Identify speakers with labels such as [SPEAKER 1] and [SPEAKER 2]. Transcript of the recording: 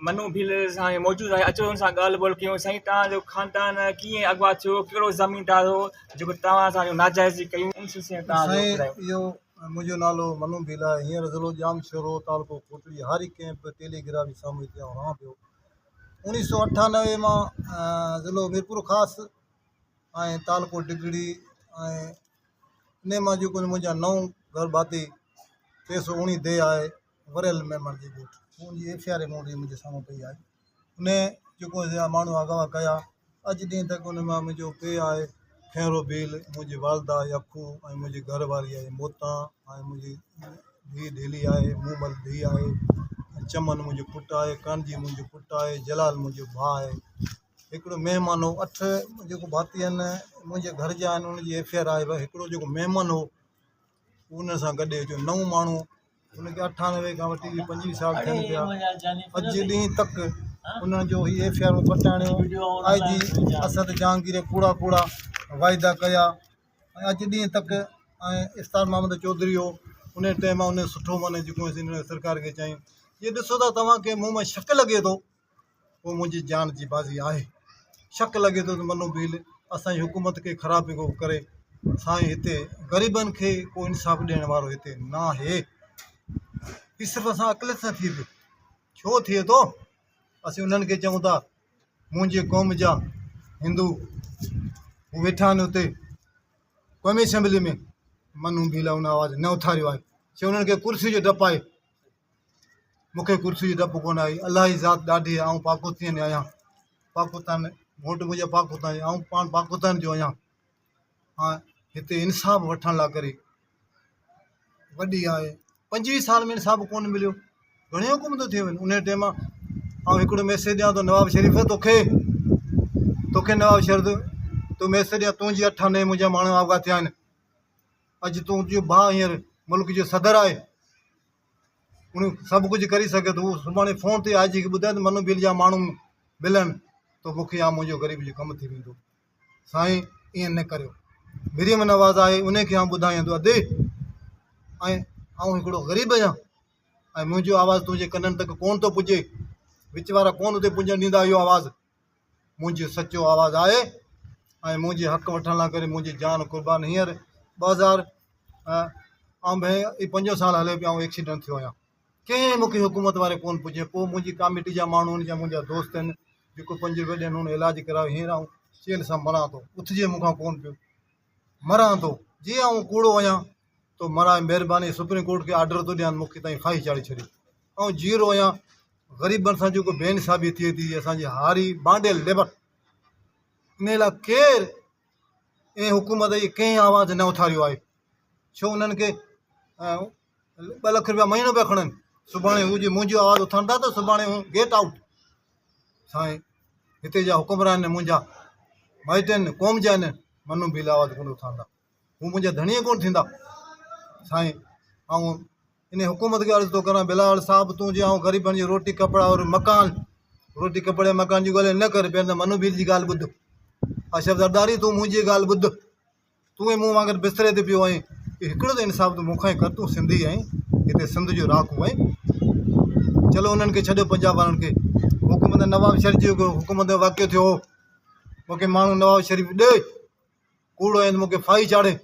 [SPEAKER 1] मनु भील सां मौजूदु आहे। अचो हुन सां ॻाल्हि ॿोल कयूं। साईं तव्हांजो ख़ानदान कीअं अॻुवा थियो, कहिड़ो ज़मीनदार हो जेको तव्हां सां नाजाइज़ी कयूं, उन सिलसिले में तव्हां
[SPEAKER 2] इहो मुंहिंजो नालो मनु भील आहे। हींअर ज़िलो जामशोरो तालुको कोटड़ी हारी कैंप टेलीग्राफी साम्हूं हिते रहां पियो। 1998 मां ज़िलो मीरपुर ख़ासि ऐं तालुको डिगड़ी ऐं इन मां जेको मुंहिंजा 9 घर भाती 319 दे आहे वरियल महिमान जी ॻोठ, मुंहिंजी एफआर मुंहिंजे साम्हूं पई आहे। उन जेको माण्हू अगवा कया अॼु ॾींहं तक उन मां मुंहिंजो पे आहे खैरो भील, मुंहिंजी वालदा यखू ऐं मुंहिंजी घरवारी आहे मोता ऐं मुंहिंजी धीउ ढेली आहे, मूमल धीउ आहे, चमन मुंहिंजो पुटु आहे, कानजी मुंहिंजो पुटु आहे, जलाल मुंहिंजो भाउ आहे। हिकिड़ो महिमान हो 8 जेको भाती आहिनि मुंहिंजे घर जा आहिनि उनजी एफआर आहे। हिकिड़ो जेको महिमान हो उन सां गॾु जो 9 माण्हू उनखे 98 खां वठी 25 साल थियनि पिया। अॼु ॾींहं तक उन्हनि जो हीअ एफआर पटाणियो आई जी असद जहांगीर कूड़ा कूड़ा वाइदा कया ऐं अॼु ॾींहं तक ऐं इफ्तार मोहम्मद चौधरी हो उन टाइम उन सुठो माने जेको सरकार खे चयूं ये ॾिसो था तव्हांखे मूं में शक लॻे थो पोइ मुंहिंजी जान जी बाज़ी आहे। शक लॻे थो त मनु भील असांजी हुकूमत खे ख़राबु पियो करे। साईं हिते ग़रीबनि खे को इंसाफ़ ॾियण वारो हिते न आहे। हीउ सिर्फ़ु असां अक़लियत सां थिए पियो। छो थिए थो? असीं उन्हनि खे चऊं था मुंहिंजे क़ौम जा हिंदू हू वेठा आहिनि हुते क़ौमी असेंबली में, मनु भील उन आवाज़ु न उथारियो आहे। छो उन्हनि खे कुर्सी जो डपु आहे, मूंखे कुर्सी जो डपु कोन आहे। अलाह जी ज़ात ॾाढी आहे। आउं पाकिस्तानी आहियां, पाकिस्तान वोट मुंहिंजा पाकिस्तान, आउं पाण पाकिस्तान जो आहियां। हा हिते इंसाफ़ वठण लाइ करे वॾी आहे। 25 साल में इंसाफ़ कोन मिलियो, घणी हुकूमतूं थियूं आहिनि। उन टाइम ऐं हिकिड़ो मैसेज ॾियां थो नवाब शरीफ़ तोखे नवाब शरीफ़ तूं मैसेज ॾियां तुंहिंजी 98 मुंहिंजा माण्हू आगा थिया आहिनि। अॼु तुंहिंजो भाउ हींअर मुल्क जो सदर आहे, उन सभु कुझु करे सघे थो। सुभाणे फ़ोन ते आई जी खे ॿुधाए त मनु भील जा माण्हू मिलनि त मूंखे या मुंहिंजो ग़रीब जो कमु थी वेंदो। साईं ईअं न करियो। मरियम नवाज़ आहे उनखे आउं ॿुधायां थो अधे ऐं आउं हिकिड़ो ग़रीब आहियां ऐं मुंहिंजो आवाज़ु तुंहिंजे कननि तक कोन थो पुॼे। विच वारा कोन उते पुॼणु ॾींदा। इहो आवाज़ु मुंहिंजो सचो आवाज़ु आहे ऐं मुंहिंजे हक़ वठण लाइ करे मुंहिंजी जान क़ुर्बान। हींअर 5 साल हले पिया ऐं एक्सीडेंट थियो आहियां। कंहिं मूंखे हुकूमत वारे कोन पुॼे। पोइ मुंहिंजी कमेटी जा माण्हू आहिनि या मुंहिंजा दोस्त आहिनि जेको 5 वॾे आहिनि हुन इलाजु करायो। हींअर आउं चेल सां मरां थो, उथिजे मूंखां कोन पियो, मरां थो। जीअं आउं कूड़ो आहियां तो मरां। महिरबानी सुप्रीम कोर्ट खे ऑर्डर थो ॾियां मूंखे ताईं फाही चाढ़े छॾे। ऐं जीरो आहियां। ग़रीबनि सां जेको बेइंसाफ़ी थिए थी असांजी हारी बांडियल लेबर, इन लाइ केरु ऐं हुकूमत जी कंहिं आवाज़ु न उथारियो आहे। छो उन्हनि खे 2 लख रुपया महीनो पिया खणनि। सुभाणे हू जे मुंहिंजो आवाज़ु उथारंदा त सुभाणे हू गेट आउट। साईं हिते जा हुकुमरान मुंहिंजा माइट आहिनि, क़ौम जा आहिनि, मनु भील आवाज़ु कोन उथारंदा, हू मुंहिंजा धणीअ कोन थींदा। साईं ऐं इन हुकूमत खे अर्ज़ु थो करां बिलावल साहिबु तूं जे ऐं ग़रीबनि जी रोटी कपिड़ा और मकान, रोटी कपिड़े मकान जी ॻाल्हि न कर। पहिरियों त मनु भील जी ॻाल्हि ॿुध। अशरफ ज़रदारी तूं मुंहिंजी ॻाल्हि ॿुध। तूं मूं वांगुरु बिस्तरे ते पियो आहीं। हिकिड़ो त इंसाफ़ तूं मूंखां ई कर। तूं सिंधी आहीं, हिते सिंध जो राखू आहीं। चलो उन्हनि खे छॾियो पंजाब वारनि खे। हुकूमत नवाब शरीफ़ जो हुकूमत जो वाक़ियो थियो हो, मूंखे माण्हू नवाब शरीफ़ ॾे कूड़ो आहिनि, मूंखे फाही चाढ़े।